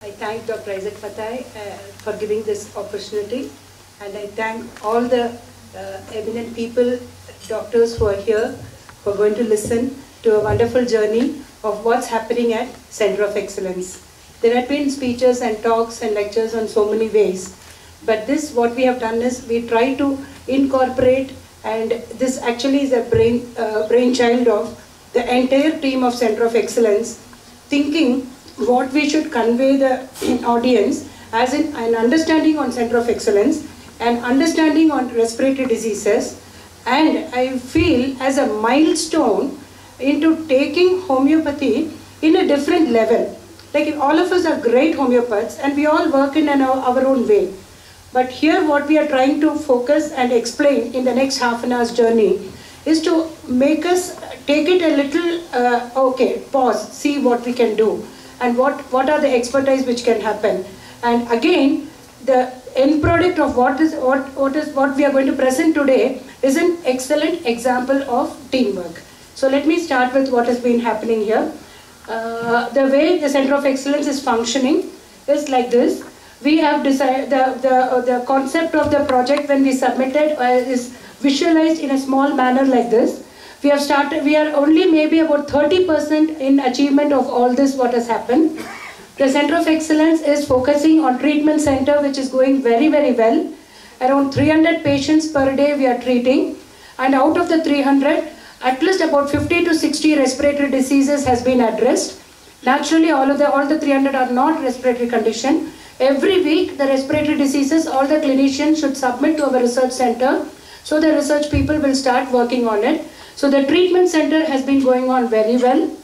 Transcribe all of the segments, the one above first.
I thank Dr. Isaac Fatai for giving this opportunity, and I thank all the eminent people, doctors who are here, who are going to listen to a wonderful journey of what's happening at Center of Excellence. There have been speeches and talks and lectures on so many ways, but this, what we have done is we try to incorporate, and this actually is a brainchild of the entire team of Center of Excellence, thinking what we should convey the audience as in an understanding on Center of Excellence and understanding on respiratory diseases, and I feel as a milestone into taking homeopathy in a different level. Like all of us are great homeopaths and we all work in our own way. But here what we are trying to focus and explain in the next half an hour's journey is to make us take it a little, okay, pause, see what we can do and what are the expertise which can happen. And again, the end product of what we are going to present today is an excellent example of teamwork. So let me start with what has been happening here. The way the Center of Excellence is functioning is like this. We have decided the concept of the project when we submitted is visualized in a small manner like this. We are only maybe about 30% in achievement of all this what has happened. The Center of Excellence is focusing on treatment center, which is going very, very well. Around 300 patients per day we are treating, and out of the 300, at least about 50 to 60 respiratory diseases has been addressed. Naturally, all the 300 are not respiratory condition. Every week, the respiratory diseases, all the clinicians should submit to our research center. So the research people will start working on it. So the treatment center has been going on very well.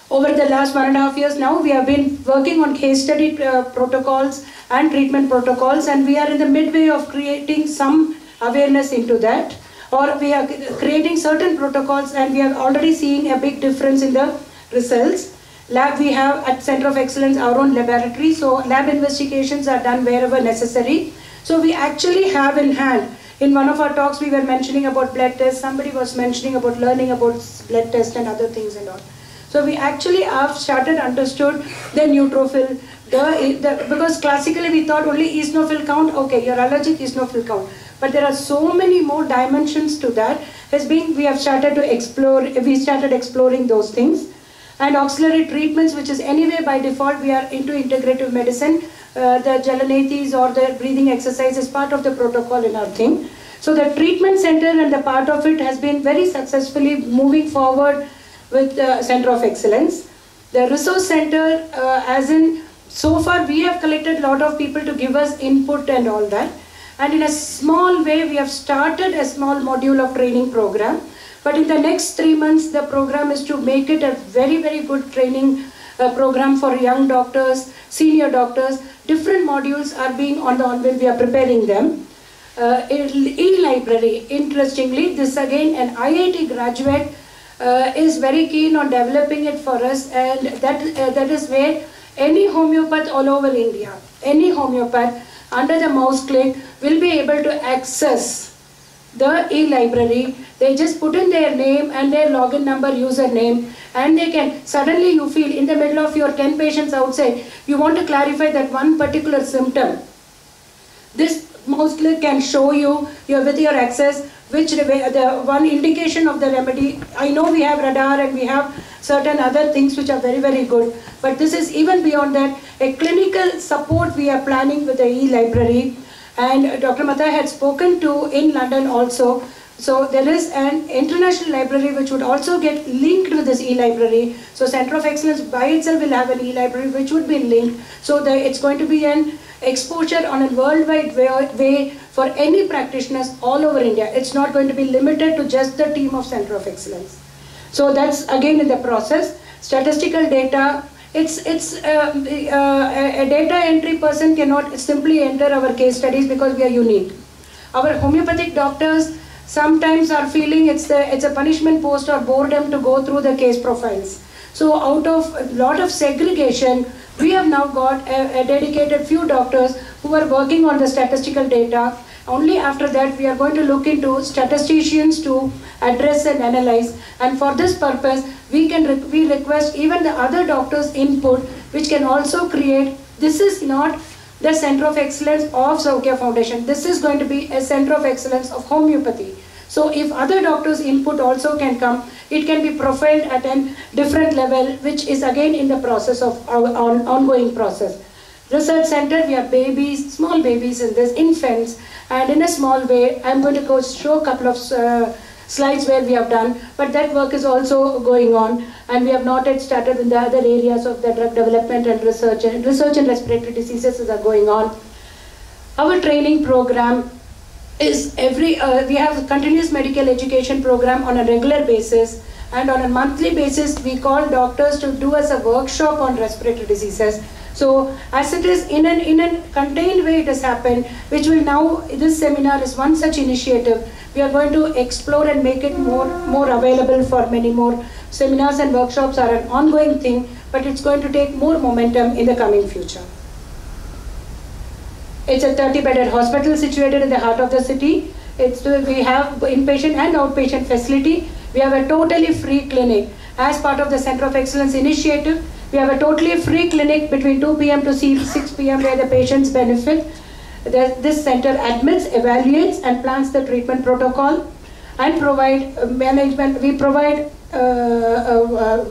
Over the last 1.5 years now, we have been working on case study protocols and treatment protocols, and we are in the midway of creating some awareness into that. Or we are creating certain protocols and we are already seeing a big difference in the results. Lab, we have at Center of Excellence our own laboratory, so lab investigations are done wherever necessary. So we actually have in hand, in one of our talks we were mentioning about blood tests, somebody was mentioning about learning about blood tests and other things and all. So we actually have started understood the neutrophil, because classically we thought only eosinophil count, okay, you're allergic, eosinophil count. But there are so many more dimensions to that. We have started to explore, we started exploring those things. And auxiliary treatments, which is anyway by default, we are into integrative medicine. The Jalanathis or the breathing exercise is part of the protocol in our thing. So the treatment center and the part of it has been very successfully moving forward with the Center of Excellence. The resource center, as in, so far we have collected a lot of people to give us input and all that. And in a small way, we have started a small module of training program. But in the next 3 months, the program is to make it a very, very good training program for young doctors, senior doctors. Different modules are being on the anvil, we are preparing them. E-library, interestingly, this again, an IIT graduate is very keen on developing it for us, and that is where any homeopath all over India, any homeopath, under the mouse click will be able to access the e-library. They just put in their name and their login number, username, and they can, suddenly you feel in the middle of your 10 patients outside, you want to clarify that one particular symptom. This mouse click can show you with your access the one indication of the remedy. I know we have radar and we have certain other things which are very, very good, but this is even beyond that. A clinical support we are planning with the e-library, and Dr. Mathai had spoken to in London also. So there is an international library which would also get linked with this e-library. So Center of Excellence by itself will have an e-library which would be linked. So it's going to be an exposure on a worldwide way for any practitioners all over India. It's not going to be limited to just the team of Center of Excellence. So that's again in the process. Statistical data, a data entry person cannot simply enter our case studies because we are unique. Our homeopathic doctors sometimes are feeling it's a punishment post or boredom to go through the case profiles. So out of a lot of segregation, we have now got a dedicated few doctors who are working on the statistical data. Only after that we are going to look into statisticians to address and analyze, and for this purpose we request even the other doctors' input which can also create, this is not the center of excellence of Saukya Foundation. This is going to be a center of excellence of homeopathy. So if other doctors' input also can come, it can be profiled at a different level, which is again in the process of our ongoing process. Research center, we have babies, small babies in this, infants, and in a small way, I'm going to show a couple of slides where we have done, but that work is also going on, and we have not yet started in the other areas of the drug development and research and respiratory diseases are going on. Our training program is we have a continuous medical education program on a regular basis, and on a monthly basis we call doctors to do us a workshop on respiratory diseases. So as it is in a contained way it has happened, which will now, this seminar is one such initiative. We are going to explore and make it more available for many more. Seminars and workshops are an ongoing thing, but it's going to take more momentum in the coming future. It's a 30-bedded hospital situated in the heart of the city. We have inpatient and outpatient facility. We have a totally free clinic. As part of the Center of Excellence initiative, we have a totally free clinic between 2 p.m. to 6 p.m. where the patients benefit. This center admits, evaluates and plans the treatment protocol and provide management. We provide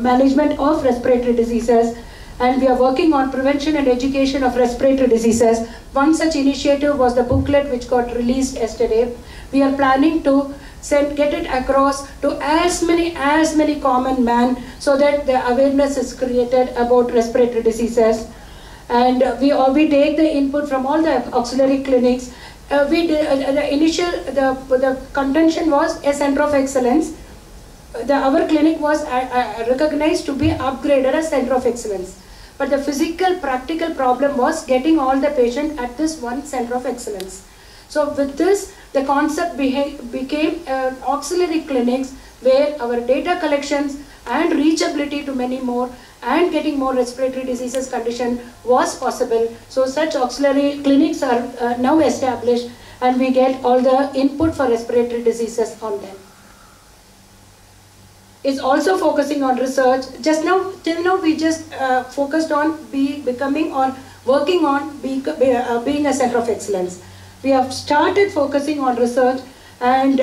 management of respiratory diseases, and we are working on prevention and education of respiratory diseases. One such initiative was the booklet which got released yesterday. We are planning to get it across to as many common man so that the awareness is created about respiratory diseases. And we take the input from all the auxiliary clinics. The contention was a center of excellence. Our clinic was recognized to be upgraded as center of excellence. But the physical, practical problem was getting all the patients at this one center of excellence. So with this, the concept became auxiliary clinics where our data collections and reachability to many more and getting more respiratory diseases condition was possible. So such auxiliary clinics are now established, and we get all the input for respiratory diseases on them. It's also focusing on research. Till now we just focused on becoming or working on being a center of excellence. We have started focusing on research, and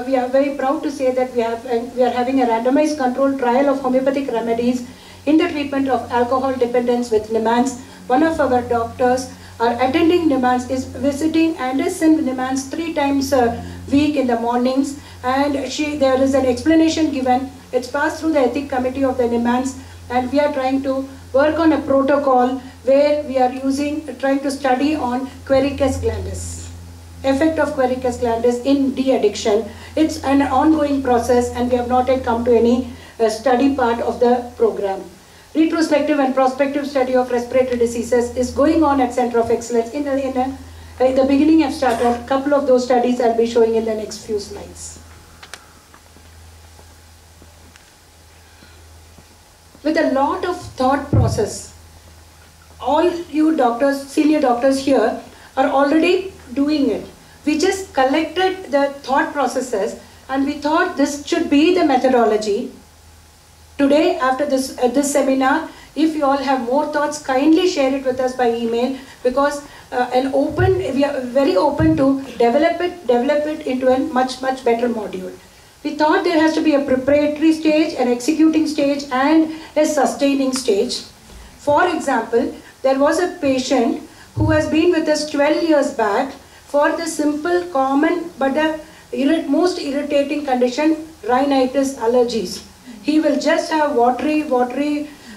we are very proud to say that we are having a randomized controlled trial of homeopathic remedies in the treatment of alcohol dependence with NIMANS. One of our doctors are attending NIMANS, is visiting and is in NIMANS 3 times a week in the mornings, and there is an explanation given. It's passed through the ethic committee of the NIMANS, and we are trying to work on a protocol where we are trying to study on quericus glandis, effect of quericus glandis in de-addiction. It's an ongoing process, and we have not yet come to any study part of the program. Retrospective and prospective study of respiratory diseases is going on at Center of Excellence. In the beginning I've started a couple of those studies I'll be showing in the next few slides. With a lot of thought process, all you doctors, senior doctors here are already doing it. We just collected the thought processes and we thought this should be the methodology. Today, after this seminar, if you all have more thoughts, kindly share it with us by email, because we are very open to develop it into a much better module. We thought there has to be a preparatory stage, an executing stage, and a sustaining stage. For example, there was a patient who has been with us 12 years back for the simple, common, but the most irritating condition, rhinitis allergies. He will just have watery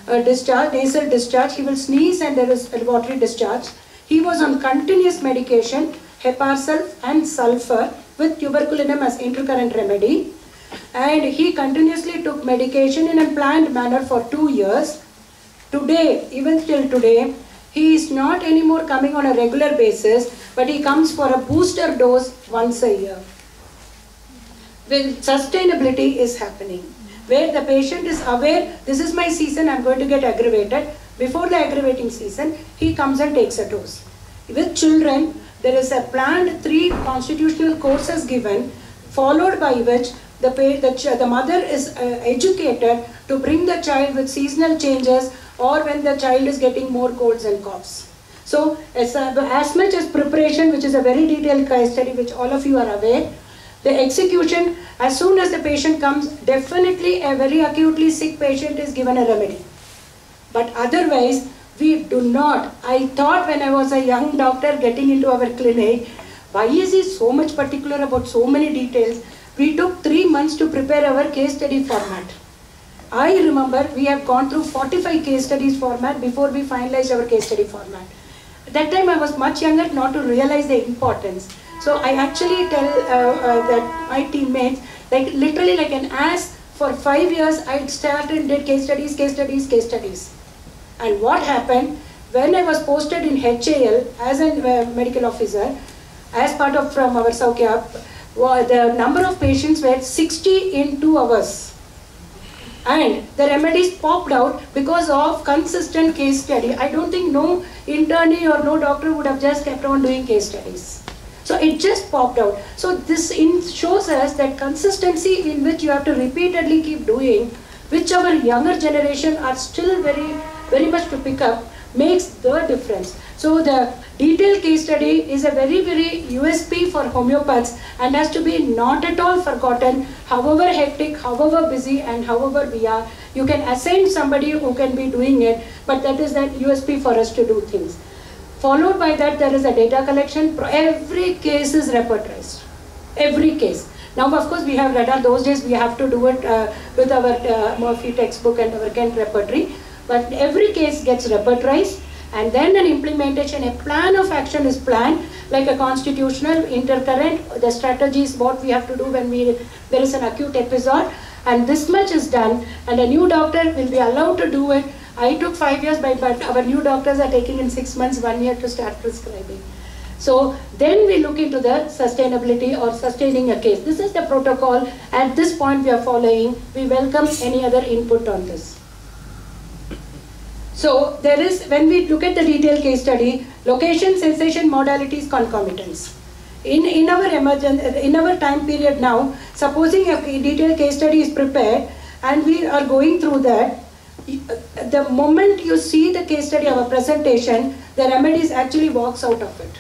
discharge, nasal discharge. He will sneeze and there is a watery discharge. He was on continuous medication, heparsulf and sulfur with tuberculinum as intercurrent remedy. And he continuously took medication in a planned manner for 2 years. Today, even till today, he is not anymore coming on a regular basis, but he comes for a booster dose once a year. When sustainability is happening, where the patient is aware, this is my season, I'm going to get aggravated. Before the aggravating season, he comes and takes a dose. With children, there is a planned 3 constitutional courses given, followed by which the mother is educated to bring the child with seasonal changes or when the child is getting more colds and coughs. So as much as preparation, which is a very detailed case study, which all of you are aware, the execution, as soon as the patient comes, definitely a very acutely sick patient is given a remedy. But otherwise, we do not. I thought when I was a young doctor getting into our clinic, why is he so much particular about so many details? We took 3 months to prepare our case study format. I remember we have gone through 45 case studies format before we finalized our case study format. At that time I was much younger not to realize the importance. So I actually tell that my teammates, like literally like an ass, for 5 years I started and did case studies, case studies, case studies. And what happened, when I was posted in HAL as a medical officer, as part of from our Saukya, the number of patients were 60 in 2 hours. And the remedies popped out because of consistent case study. I don't think no internee or no doctor would have just kept on doing case studies. So it just popped out. So this shows us that consistency in which you have to repeatedly keep doing, which our younger generation are still very much to pick up, makes the difference. So the detailed case study is a very USP for homeopaths and has to be not at all forgotten. However hectic, however busy and however we are, you can assign somebody who can be doing it, but that is that USP for us to do things. Followed by that, there is a data collection. Every case is repertorized. Every case. Now, of course, we have Radar. Those days, we have to do it with our Murphy textbook and our Kent repertory. But every case gets repertorized, and then an implementation, a plan of action is planned, like a constitutional, intercurrent, the strategies, what we have to do when there is an acute episode, and this much is done, and a new doctor will be allowed to do it. I took 5 years, but our new doctors are taking in 6 months, 1 year to start prescribing. So then we look into the sustainability or sustaining a case. This is the protocol. At this point we are following. We welcome any other input on this. So there is, when we look at the detailed case study, location, sensation, modalities, concomitants. In our time period now, supposing a detailed case study is prepared and we are going through that, the moment you see the case study of a presentation, the remedies actually walks out of it.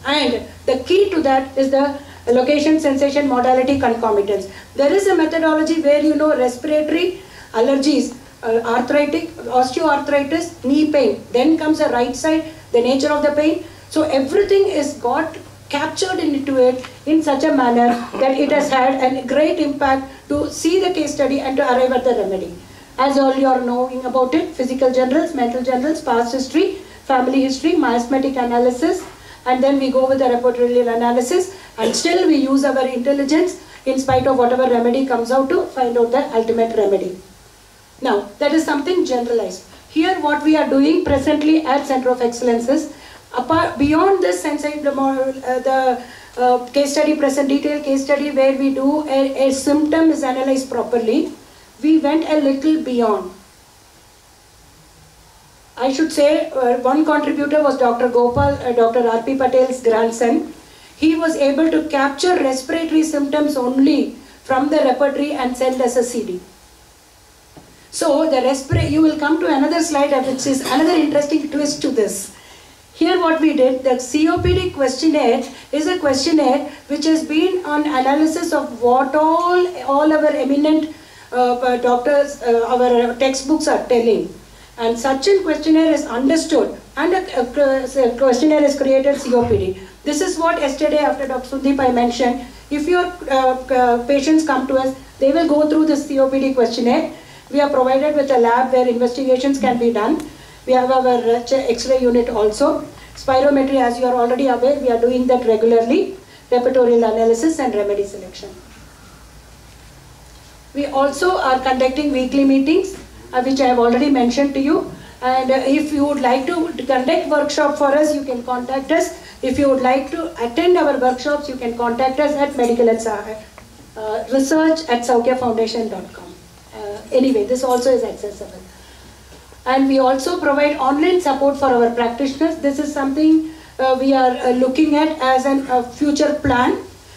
And the key to that is the location, sensation, modality, concomitants. There is a methodology where you know respiratory, allergies, arthritic, osteoarthritis, knee pain. Then comes the right side, the nature of the pain. So everything is got captured into it in such a manner that it has had a great impact to see the case study and to arrive at the remedy. As all you are knowing about it, physical generals, mental generals, past history, family history, miasmatic analysis, and then we go with the repertorial analysis, and still we use our intelligence in spite of whatever remedy comes out to find out the ultimate remedy. Now, that is something generalized. Here what we are doing presently at Center of Excellence is, beyond this the case study, detailed case study where we do a symptom is analyzed properly, we went a little beyond. I should say one contributor was Dr. Gopal, Dr. R.P. Patel's grandson. He was able to capture respiratory symptoms only from the repertory and send us a CD. So the you will come to another slide which is another interesting twist to this. Here what we did, the COPD questionnaire is a questionnaire which has been on analysis of what all our eminent doctors, our textbooks are telling. And such a questionnaire is understood and a questionnaire is created COPD. This is what yesterday after Dr. Sundeep I mentioned. If your patients come to us, they will go through this COPD questionnaire. We are provided with a lab where investigations can be done. We have our X-ray unit also. Spirometry, as you are already aware, we are doing that regularly. Repertorial analysis and remedy selection. We also are conducting weekly meetings, which I have already mentioned to you. And if you would like to conduct workshop for us, you can contact us. If you would like to attend our workshops, you can contact us at research@saukyafoundation.com. Anyway, this also is accessible. And we also provide online support for our practitioners. This is something we are looking at as a future plan.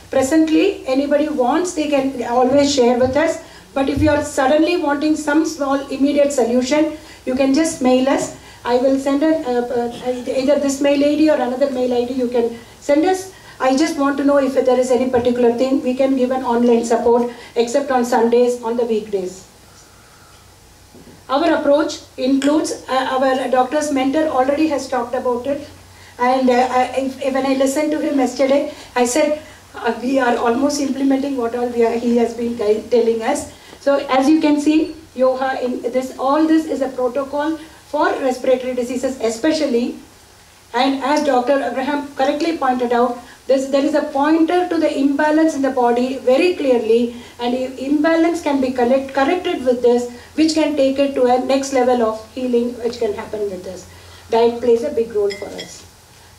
Presently, anybody wants, they can always share with us. But if you are suddenly wanting some small immediate solution, you can just mail us. I will send either this mail ID or another mail ID you can send us. I just want to know if there is any particular thing. We can give an online support except on Sundays, on the weekdays. Our approach includes, our doctor's mentor already has talked about it. And when I listened to him yesterday, I said, we are almost implementing what all he has been telling us. So as you can see, yoga, all this is a protocol for respiratory diseases especially. And as Dr. Abraham correctly pointed out, there is a pointer to the imbalance in the body very clearly, and imbalance can be corrected with this, which can take it to a next level of healing, which can happen with this. Diet plays a big role for us.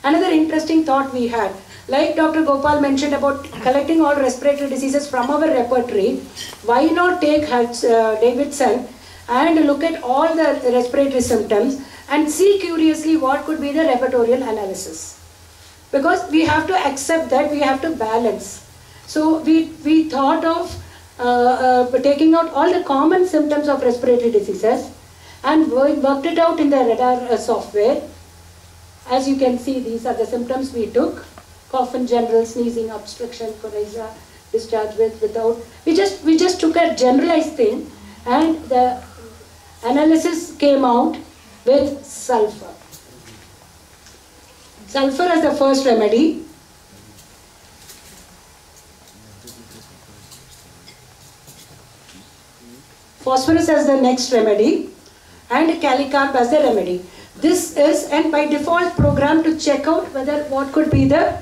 Another interesting thought we had, like Dr. Gopal mentioned about collecting all respiratory diseases from our repertory, why not take Davidson and look at all the respiratory symptoms and see curiously what could be the repertorial analysis. Because we have to accept that we have to balance. So we thought of taking out all the common symptoms of respiratory diseases and worked it out in the radar software. As you can see, these are the symptoms we took. Cough in general, sneezing, obstruction, coryza, discharge with, without. We just took a generalized thing, and the analysis came out with sulfur. Sulfur as the first remedy. Phosphorus as the next remedy, and calicarb as the remedy. This is, and by default, programmed to check out whether what could be the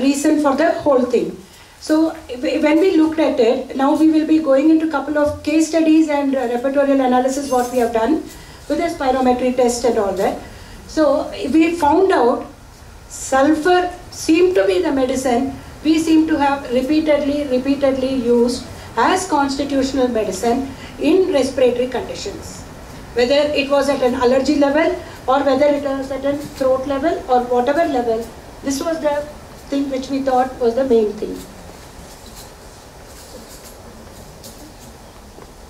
reason for the whole thing. So when we looked at it, now we will be going into a couple of case studies and repertorial analysis what we have done with the spirometry test and all that. So we found out sulfur seemed to be the medicine we seem to have repeatedly used as constitutional medicine in respiratory conditions. Whether it was at an allergy level or whether it was at a throat level or whatever level, this was the thing which we thought was the main thing.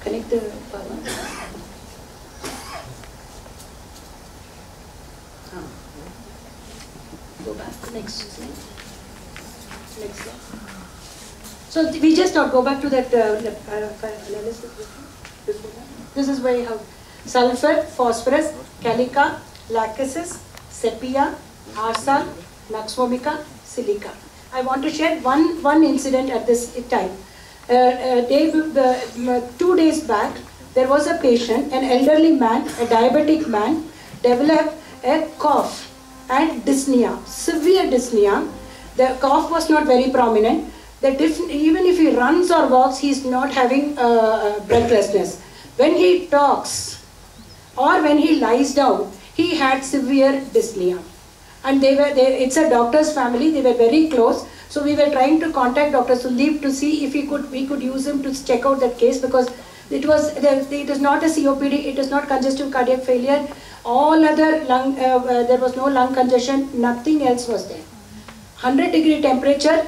Connect the power. Go back to next slide. Next slide. So we just thought, go back to that analysis before that. This is where you have sulfur, phosphorus, calica, lachesis, sepia, arsal, nux vomica, silica. I want to share one incident at this time. 2 days back, there was a patient, an elderly man, a diabetic man, developed a cough and dyspnea, severe dyspnea. The cough was not very prominent. Even if he runs or walks, he is not having breathlessness. When he talks or when he lies down, he had severe dyspnea. And it's a doctor's family, they were very close. So we were trying to contact Dr. Sundeep to see if we could use him to check out that case, because it is not a COPD, it is not congestive cardiac failure. All other lung, there was no lung congestion, nothing else was there. 100-degree temperature,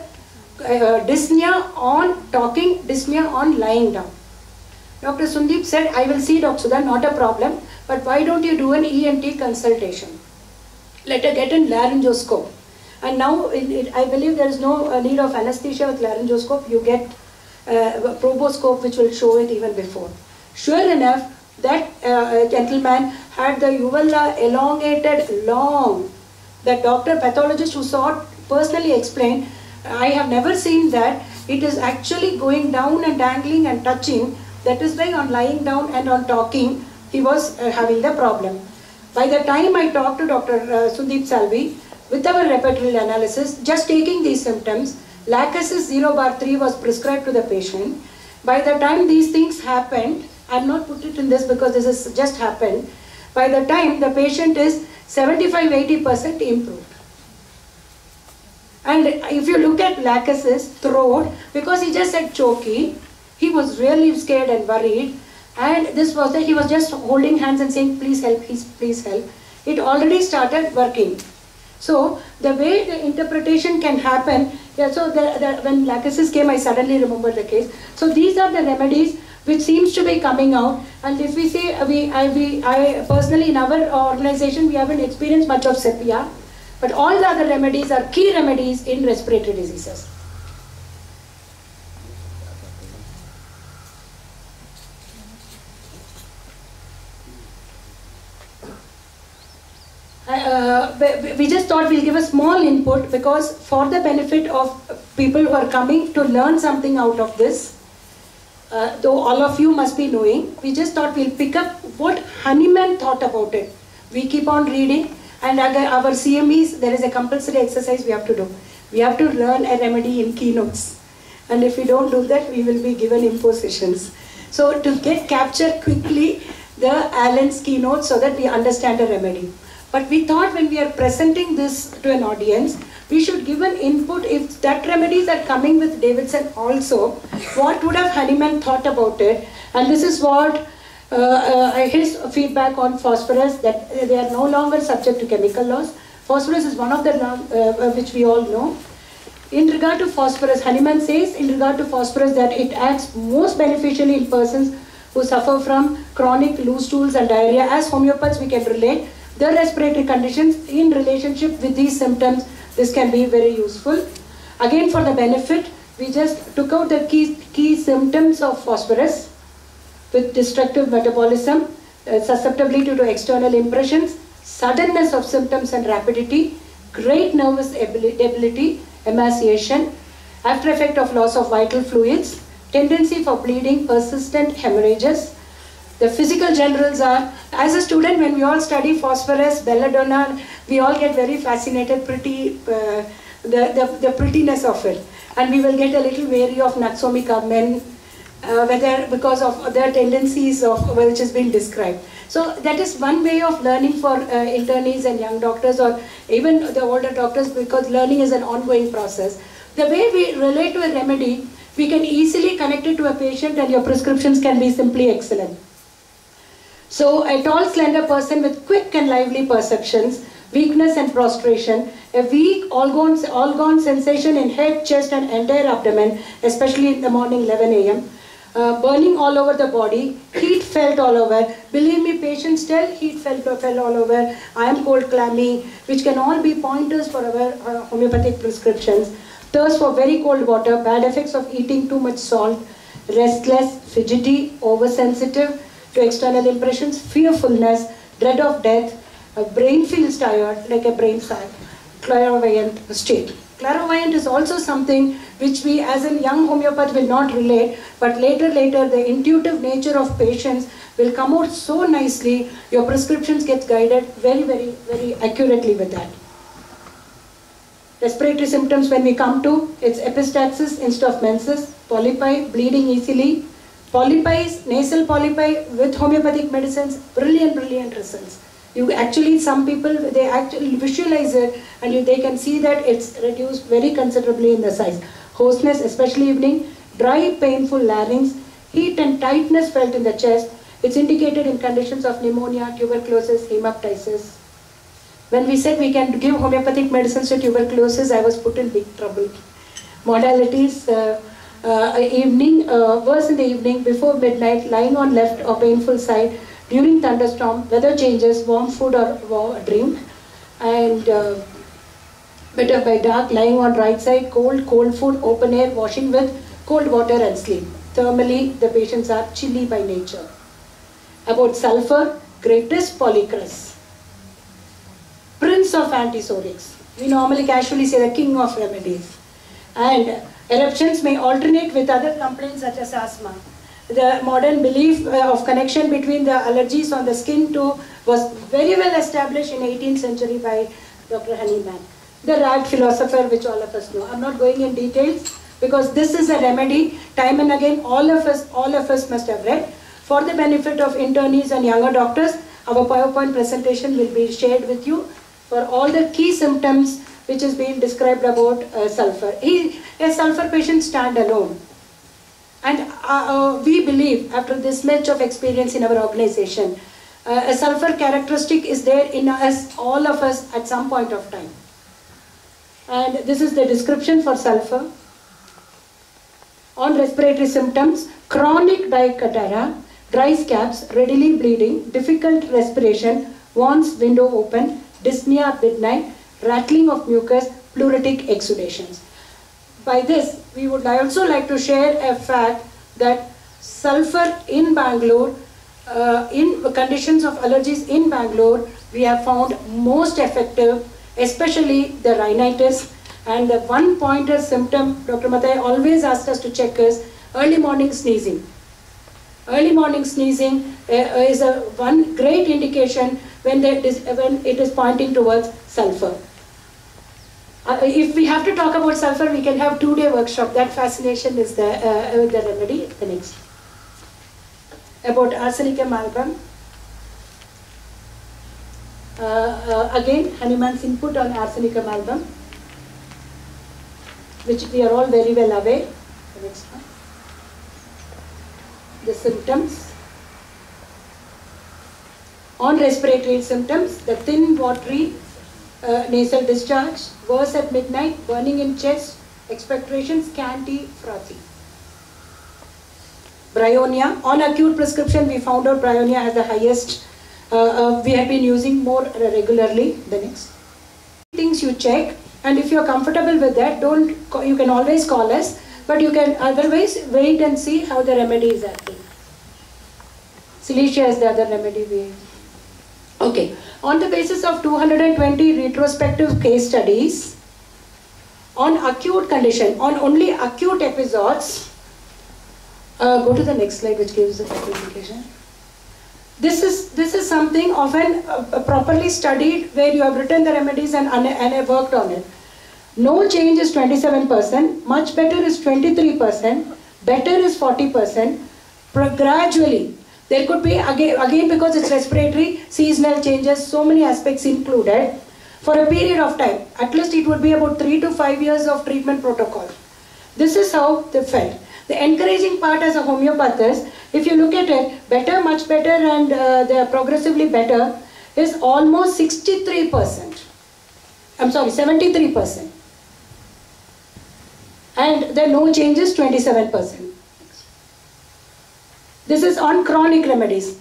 dyspnea on talking, dyspnea on lying down. Dr. Sundeep said, I will see Dr. Sudha, not a problem, but why don't you do an ENT consultation? Let her get a laryngoscope. And now, I believe there is no need of anesthesia with laryngoscope. You get a proboscope which will show it even before. Sure enough, that gentleman had the uvula elongated long. The doctor pathologist who saw it personally explained, I have never seen that. It is actually going down and dangling and touching. That is why on lying down and on talking, he was having the problem. By the time I talked to Dr. Sundeep Salvi, with our repertorial analysis, just taking these symptoms, lachesis 0/3 was prescribed to the patient. By the time these things happened, I have not put it in this because this has just happened. By the time the patient is 75–80% improved. And if you look at lachesis, throat, because he just said choky, he was really scared and worried. And this was he was just holding hands and saying, please help, please help. It already started working. So the way the interpretation can happen, yeah, so when lachesis came, I suddenly remembered the case. So these are the remedies which seems to be coming out. And if we say, I personally in our organization, we haven't experienced much of sepia, but all the other remedies are key remedies in respiratory diseases. We just thought we'll give a small input, because for the benefit of people who are coming to learn something out of this, though all of you must be knowing, we just thought we'll pick up what Hahnemann thought about it. We keep on reading, and our CMEs, there is a compulsory exercise we have to do. We have to learn a remedy in keynotes, and if we don't do that, we will be given impositions. So to capture quickly the Allen's keynote so that we understand a remedy. But we thought when we are presenting this to an audience, we should give an input if that remedies are coming with Davidson also, what would have Hahnemann thought about it? And this is what his feedback on phosphorus, that they are no longer subject to chemical loss. Phosphorus is one of the which we all know. In regard to phosphorus, Hahnemann says in regard to phosphorus that it acts most beneficially in persons who suffer from chronic loose stools and diarrhea. As homeopaths, we can relate the respiratory conditions in relationship with these symptoms. This can be very useful. Again, for the benefit, we just took out the key symptoms of phosphorus with destructive metabolism, susceptibility to external impressions, suddenness of symptoms and rapidity, great nervous debility, emaciation, after effect of loss of vital fluids, tendency for bleeding, persistent hemorrhages. The physical generals are, as a student, when we all study phosphorus, belladonna, we all get very fascinated, the prettiness of it. And we will get a little wary of Natsomika men, whether because of their tendencies of which has been described. So that is one way of learning for internees and young doctors, or even the older doctors, because learning is an ongoing process. The way we relate to a remedy, we can easily connect it to a patient, and your prescriptions can be simply excellent. So a tall, slender person with quick and lively perceptions, weakness and prostration, a weak, all-gone sensation in head, chest and entire abdomen, especially in the morning 11 a.m., burning all over the body, heat felt all over. Believe me, patients tell heat felt all over, I am cold, clammy, which can all be pointers for our homeopathic prescriptions. Thirst for very cold water, bad effects of eating too much salt, restless, fidgety, oversensitive to external impressions, fearfulness, dread of death, brain feels tired like a brain sack, clairvoyant state. Clairvoyant is also something which we as a young homeopath will not relate, but later the intuitive nature of patients will come out so nicely, your prescriptions get guided very accurately with that. Respiratory symptoms, when we come to, it's epistaxis instead of menses, polypi, bleeding easily, polypi, nasal polypi with homeopathic medicines, brilliant results. You actually, some people, they actually visualize it, and they can see that it's reduced very considerably in the size. Hoarseness, especially evening, dry, painful larynx, heat and tightness felt in the chest. It's indicated in conditions of pneumonia, tuberculosis, hemoptysis. When we said we can give homeopathic medicines to tuberculosis, I was put in big trouble. Modalities, evening, worse in the evening, before midnight, lying on left or painful side, during thunderstorm, weather changes, warm food or dream, and better by dark, lying on right side, cold food, open air, washing with cold water and sleep. Thermally, the patients are chilly by nature. About sulfur, greatest polycrus, prince of antisorics. We normally casually say the king of remedies. And eruptions may alternate with other complaints such as asthma. The modern belief of connection between the allergies on the skin was very well established in 18th century by Dr. Hahnemann, the rag philosopher, which all of us know. I'm not going in details because this is a remedy. Time and again, all of us must have read. For the benefit of internees and younger doctors, our PowerPoint presentation will be shared with you for all the key symptoms which is being described about sulfur. A sulfur patient stand alone. And we believe, after this much of experience in our organization, a sulfur characteristic is there in us, all of us, at some point of time. And this is the description for sulfur. On respiratory symptoms, chronic dicatarrhea, dry scabs, readily bleeding, difficult respiration, Vaughan's window open, dyspnea at midnight, rattling of mucus, pleuritic exudations. By this, we would also like to share a fact that sulfur in Bangalore, in conditions of allergies in Bangalore, we have found most effective, especially the rhinitis. And the one pointer symptom Dr. Mathai always asked us to check is early morning sneezing. Early morning sneezing is a one great indication when it is pointing towards sulfur. If we have to talk about sulfur, we can have 2-day workshop. That fascination is the remedy. The next. About arsenic amalgam. Again, Hanuman's input on arsenic amalgam, which we are all very well aware. The next one. The symptoms. On respiratory symptoms, the thin, watery nasal discharge, worse at midnight, burning in chest, expectoration, scanty, frothy. Bryonia. On acute prescription, we found out bryonia has the highest. We have been using more regularly. The next. Things you check, and if you are comfortable with that, you can always call us, but you can otherwise wait and see how the remedy is acting. Silesia is the other remedy. Okay. On the basis of 220 retrospective case studies, on acute condition, on only acute episodes, go to the next slide, which gives the indication. This is something often properly studied, where you have written the remedies and have worked on it. No change is 27%, much better is 23%, better is 40%, gradually. There could be, again because it's respiratory, seasonal changes, so many aspects included, for a period of time. At least it would be about 3 to 5 years of treatment protocol. This is how they felt. The encouraging part as a homeopathist, if you look at it, better, much better, and they are progressively better, is almost 63%. I'm sorry, 73%. And the no changes, 27%. This is on chronic remedies.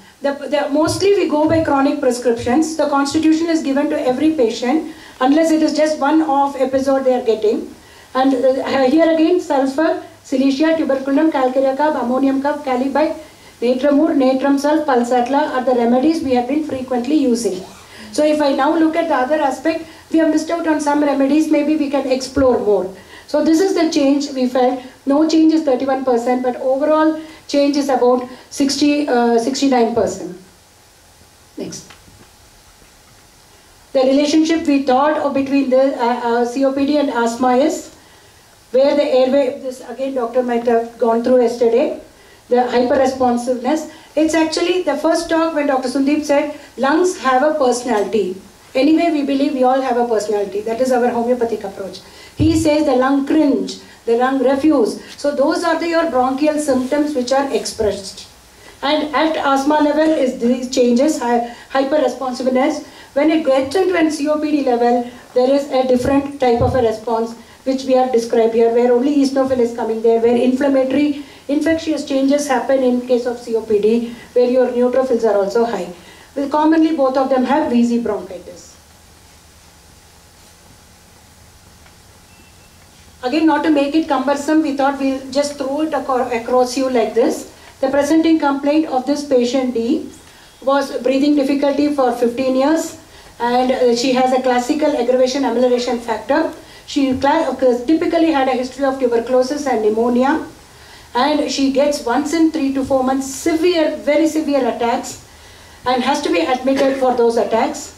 Mostly we go by chronic prescriptions. The constitution is given to every patient, unless it is just one-off episode they are getting. And here again, sulfur, silesia, tuberculum, calcarea carb, ammonium carb, calibite, natramur, natrum sulf, pulsatla are the remedies we have been frequently using. So if I now look at the other aspect, we have missed out on some remedies, maybe we can explore more. So this is the change we felt. No change is 31%, but overall change is about 69%. Next. The relationship we thought between the COPD and asthma is where the airway, this again doctor might have gone through yesterday, the hyperresponsiveness. It's actually the first talk when Dr. Sundeep said lungs have a personality. Anyway, we believe we all have a personality. That is our homeopathic approach. He says the lung cringe, the lung refuse. So those are your bronchial symptoms which are expressed. And at asthma level is these changes, hyperresponsiveness. When it gets into an COPD level, there is a different type of a response which we have described here, where only eosinophil is coming there, where inflammatory, infectious changes happen in case of COPD, where your neutrophils are also high. Well, commonly both of them have wheezy bronchitis. Again, not to make it cumbersome, we thought we'll just throw it across you like this. The presenting complaint of this patient D was breathing difficulty for 15 years, and she has a classical aggravation amelioration factor. She typically had a history of tuberculosis and pneumonia, and she gets once in 3 to 4 months severe, very severe attacks, and has to be admitted for those attacks.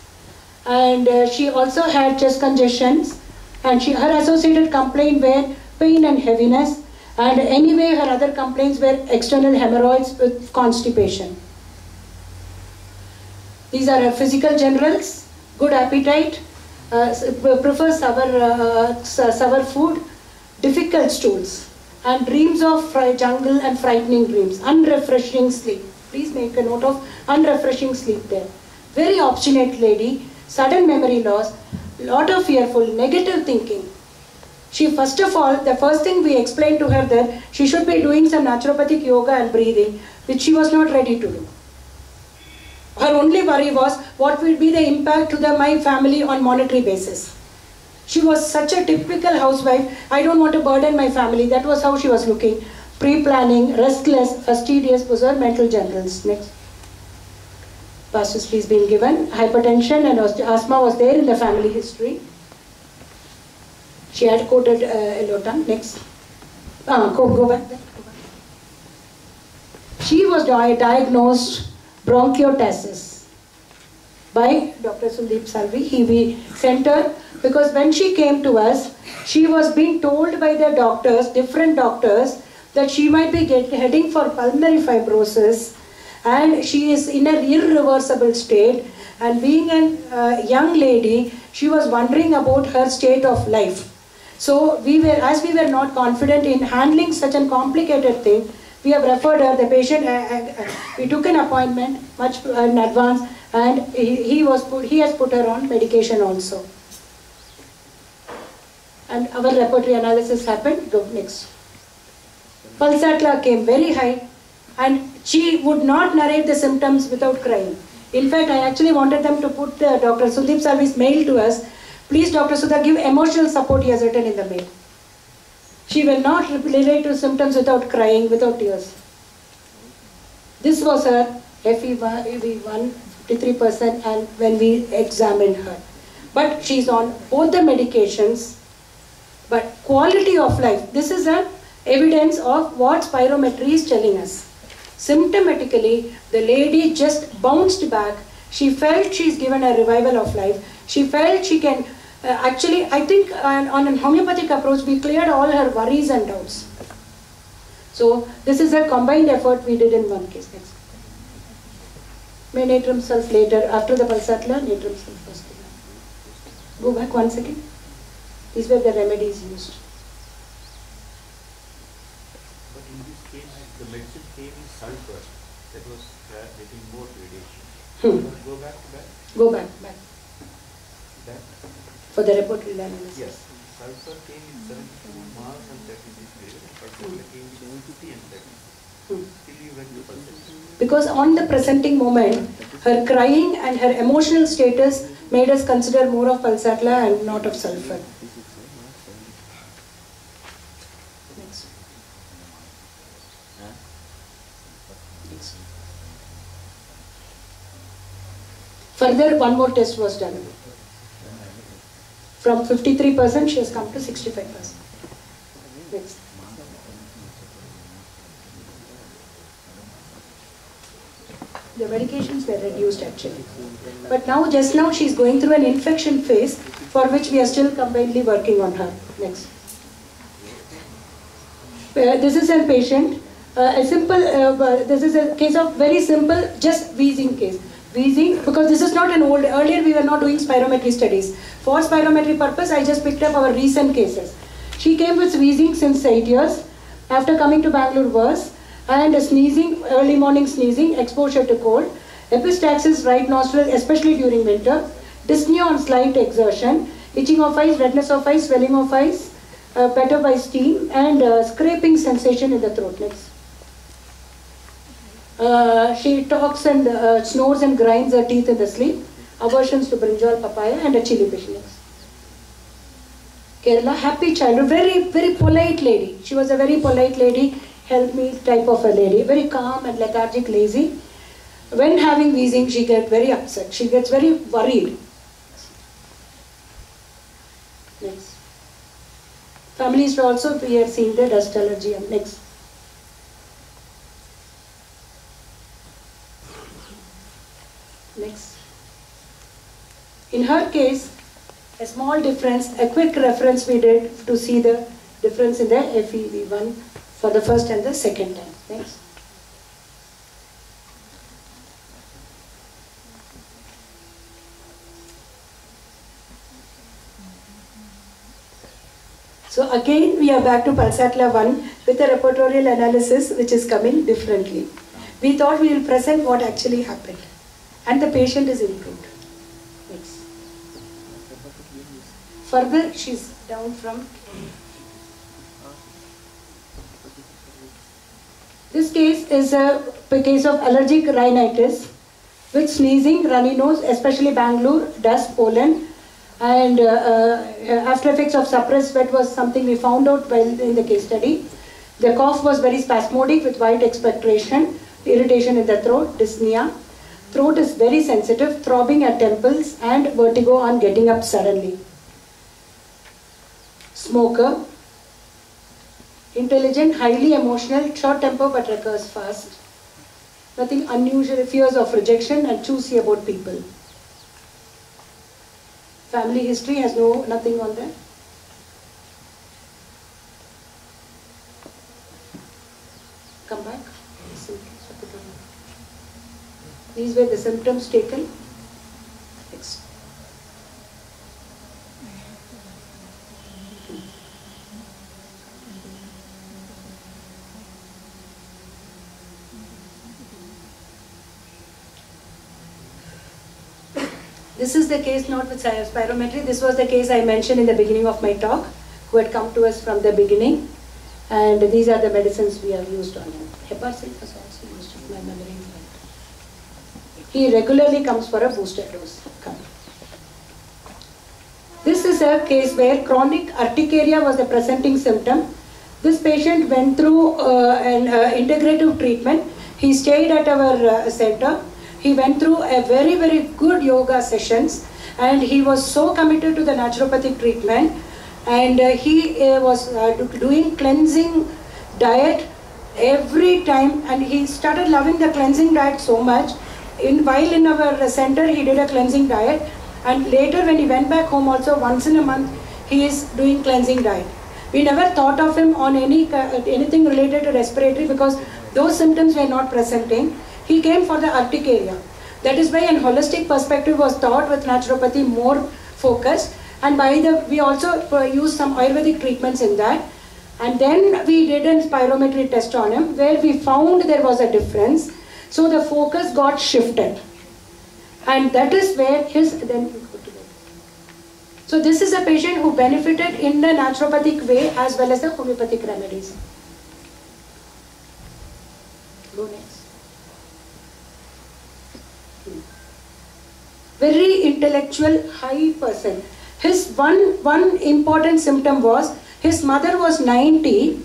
And she also had chest congestions, and her associated complaint were pain and heaviness, and anyway her other complaints were external hemorrhoids with constipation. These are her physical generals: good appetite, prefers sour food, difficult stools, and dreams of jungle and frightening dreams, unrefreshing sleep. Please make a note of unrefreshing sleep there. Very obstinate lady, sudden memory loss, lot of fearful, negative thinking. She, first of all, the first thing we explained to her that she should be doing some naturopathic yoga and breathing, which she was not ready to do. Her only worry was what will be the impact to my family on monetary basis. She was such a typical housewife. I don't want to burden my family. That was how she was looking. Pre-planning, restless, fastidious was her mental generals. Next. Pastors, please, being given. Hypertension and asthma was there in the family history. She had quoted Elotan. Next. Go back there. She was diagnosed bronchiectasis by Dr. Sundeep Salvi. We sent her because when she came to us, she was being told by the doctors, different doctors, that she might be heading for pulmonary fibrosis, and she is in an irreversible state. And being a young lady, she was wondering about her state of life. So as we were not confident in handling such a complicated thing, we have referred her, the patient, we took an appointment much in advance, and he has put her on medication also. And our repertory analysis happened. Go next. Pulsatla came very high, and she would not narrate the symptoms without crying. In fact, I actually wanted them to put Dr. Sundeep Salvi's mail to us. Please, Dr. Sudha, give emotional support, he has written in the mail. She will not relate to symptoms without crying, without tears. This was her FEV1, 53%, and when we examined her. But she's on both the medications, but quality of life, this is an evidence of what spirometry is telling us. Symptomatically, the lady just bounced back. She felt she's given a revival of life. She felt she can, actually, I think on a homeopathic approach, we cleared all her worries and doubts. So, this is a combined effort we did in one case. Next. May natrum sulf later, after the pulsatla, natrum sulf first. Go back 1 second. These were the remedies used. But in this case, the medicine came in sulfur. That was getting more radiation. Go back to that. Go back. That. For the repertory analysis. Yes. Sulfur came in 72 Mars and 36 days. Pulsatla came in 50 and 30. Till you went to pulsatla. Because on the presenting moment, her crying and her emotional status made us consider more of pulsatla and not of sulfur. Next. Further, one more test was done. From 53%, she has come to 65%. Next. The medications were reduced actually. But now, just now, she is going through an infection phase for which we are still combinedly working on her. Next. This is a patient, this is a case of very simple, just wheezing case. Wheezing, because this is not an old, earlier we were not doing spirometry studies. For spirometry purpose, I just picked up our recent cases. She came with wheezing since 8 years. After coming to Bangalore was, and sneezing, early morning sneezing, exposure to cold, epistaxis right nostril, especially during winter, dyspnea on slight exertion, itching of eyes, redness of eyes, swelling of eyes, better by steam, and scraping sensation in the throat. Next. She talks and snores and grinds her teeth in the sleep, aversions to brinjal, papaya, and a chili fish. Next. Kerala, happy childhood, very, very polite lady. She was a very polite lady, help me type of a lady, very calm and lethargic, lazy. When having wheezing, she gets very upset. She gets very worried. Next. Family history also, we are seeing the dust allergy. Next. Next. In her case, a small difference, a quick reference we did to see the difference in the FEV1 for the first and the second time. Next. So again, we are back to Pulsatla 1 with a repertorial analysis which is coming differently. We thought we will present what actually happened, and the patient is improved. Next. Further, she's down from. This case is a case of allergic rhinitis with sneezing, runny nose, especially Bangalore, dust, pollen, and after effects of suppressed sweat was something we found out while in the case study. The cough was very spasmodic with white expectoration, irritation in the throat, dyspnea. Throat is very sensitive, throbbing at temples and vertigo on getting up suddenly. Smoker, intelligent, highly emotional, short temper but recurs fast. Nothing unusual, fears of rejection and choosy about people. Family history has nothing on there. Come back. These were the symptoms taken. Next. This is the case not with spirometry. This was the case I mentioned in the beginning of my talk, who had come to us from the beginning. And these are the medicines we have used on him. Heparin was also used, if my memory is right. He regularly comes for a booster dose. Come. This is a case where chronic urticaria was the presenting symptom. This patient went through an integrative treatment. He stayed at our center. He went through a very, very good yoga sessions, and he was so committed to the naturopathic treatment, and he was doing cleansing diet every time, and he started loving the cleansing diet so much. While in our center, he did a cleansing diet, and later when he went back home also, once in a month, he is doing cleansing diet. We never thought of him on anything related to respiratory because those symptoms were not presenting. He came for the urticaria. That is why a holistic perspective was taught with naturopathy more focused, and we also used some Ayurvedic treatments in that. And then we did a spirometry test on him where we found there was a difference. So the focus got shifted. And that is where so this is a patient who benefited in the naturopathic way as well as the homeopathic remedies. Go next. Very intellectual, high person. His one important symptom was his mother was 90.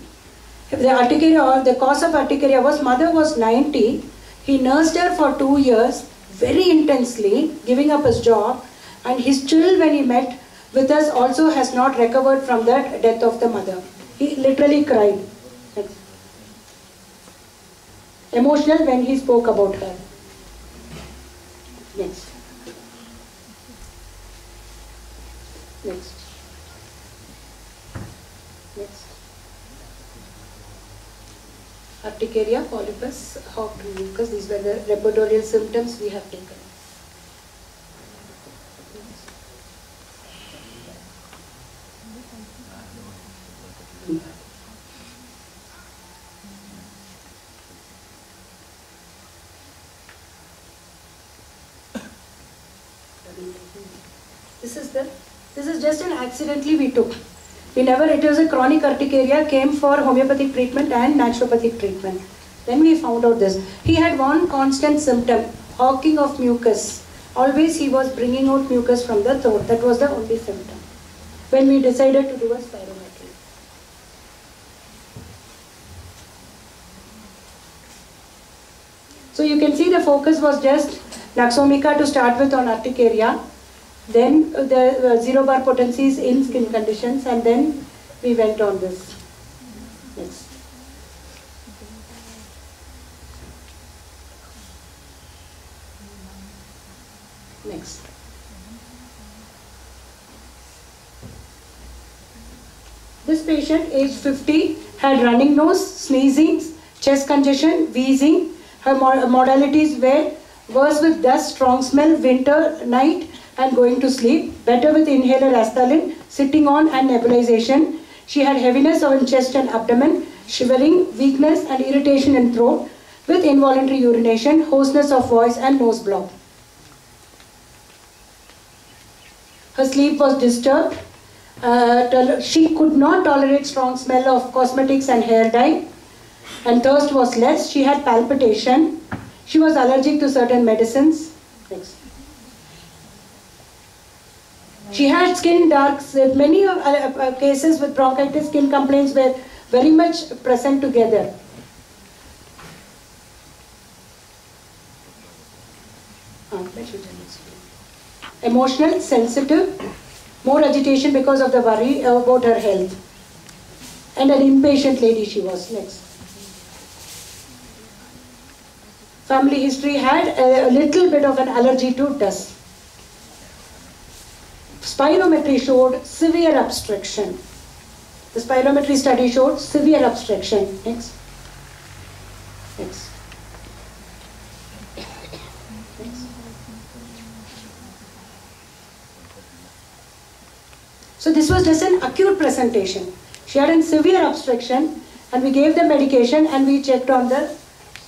The urticaria or the cause of urticaria was mother was 90. He nursed her for 2 years very intensely, giving up his job, and his child when he met with us also has not recovered from that death of the mother. He literally cried. Emotional when he spoke about her. Next. Next. Next. Urticaria, polypus, hawk mucus. These were the repertorial symptoms we have taken. This is just an accidentally we took. It was a chronic urticaria, came for homeopathic treatment and naturopathic treatment. Then we found out this. He had one constant symptom, hawking of mucus. Always he was bringing out mucus from the throat. That was the only symptom. When we decided to do a spirometry. So you can see the focus was just Naxomica to start with on urticaria. Then the 0 bar potencies in skin conditions, and then we went on this. Next. Next. This patient, age 50, had running nose, sneezing, chest congestion, wheezing. Her modalities were worse with dust, strong smell, winter, night, and going to sleep, better with inhaler Astalin, sitting on and nebulization. She had heaviness on chest and abdomen, shivering, weakness and irritation in throat, with involuntary urination, hoarseness of voice and nose block. Her sleep was disturbed. She could not tolerate strong smell of cosmetics and hair dye. And thirst was less. She had palpitation. She was allergic to certain medicines. Next. She had skin darks. Many cases with bronchitis, skin complaints were very much present together. Emotional, sensitive, more agitation because of the worry about her health. And an impatient lady she was. Next. Family history had a little bit of an allergy to dust. Spirometry showed severe obstruction. The spirometry study showed severe obstruction. Next. Next. Next. So this was just an acute presentation. She had a severe obstruction and we gave the medication and we checked on the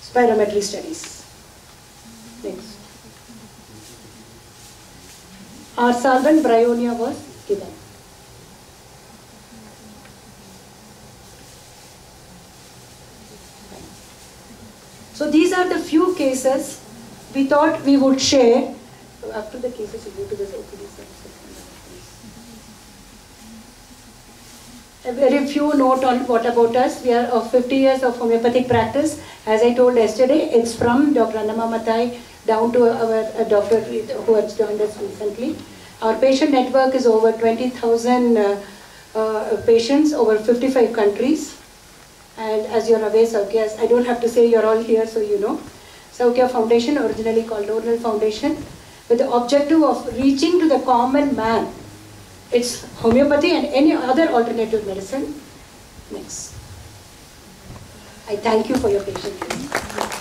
spirometry studies. Next. Our solvent bryonia was given. So these are the few cases we thought we would share. After the cases, you go to this OPD section. A very few note on what about us. We are of 50 years of homeopathic practice. As I told yesterday, it's from Dr. Annama Mathai down to our doctor who has joined us recently. Our patient network is over 20,000 patients over 55 countries. And as you're aware, Saukya, I don't have to say, you're all here, so you know. Saukya Foundation, originally called Donal Foundation, with the objective of reaching to the common man. It's homeopathy and any other alternative medicine. Next. I thank you for your patience.